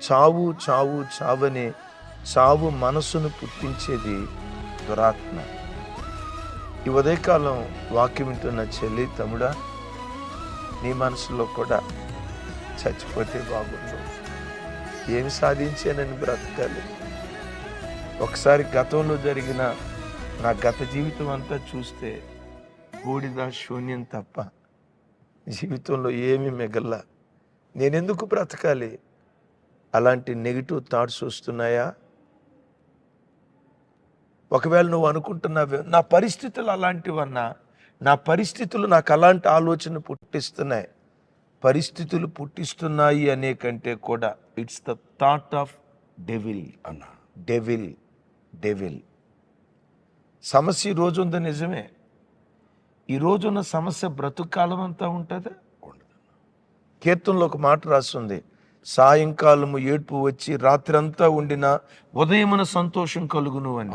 చావు చావు చావనే చావు మనసును పుట్టించేది దురాత్మ. ఈ ఉదయకాలం వాక్యం వింటున్న చెల్లి, తమ్ముడా, నీ మనసులో కూడా చచ్చిపోతే బాగుండు, ఏమి సాధించానని బ్రతకాలి. ఒకసారి గతంలో జరిగిన నా గత జీవితం అంతా చూస్తే బూడిద శూన్యం తప్ప జీవితంలో ఏమీ మిగల్ల, నేనెందుకు బ్రతకాలి? అలాంటి నెగిటివ్ థాట్స్ వస్తున్నాయా? ఒకవేళ నువ్వు అనుకుంటున్నావే, నా పరిస్థితులు అలాంటివన్నా, నా పరిస్థితులు నాకు అలాంటి ఆలోచన పుట్టిస్తున్నాయి. పరిస్థితులు పుట్టిస్తున్నాయి అనే కంటే కూడా it's the thought of devil అన్న. డెవిల్ డెవిల్ సమస్య ఈ రోజు ఉంది, నిజమే. ఈ రోజున్న సమస్య బ్రతుకాలం అంతా ఉంటుందా? కీర్తనలో ఒక మాట రాస్తుంది, సాయంకాలము ఏడ్పు వచ్చి రాత్రంతా ఉండిన ఉదయమున సంతోషం కలుగును అని.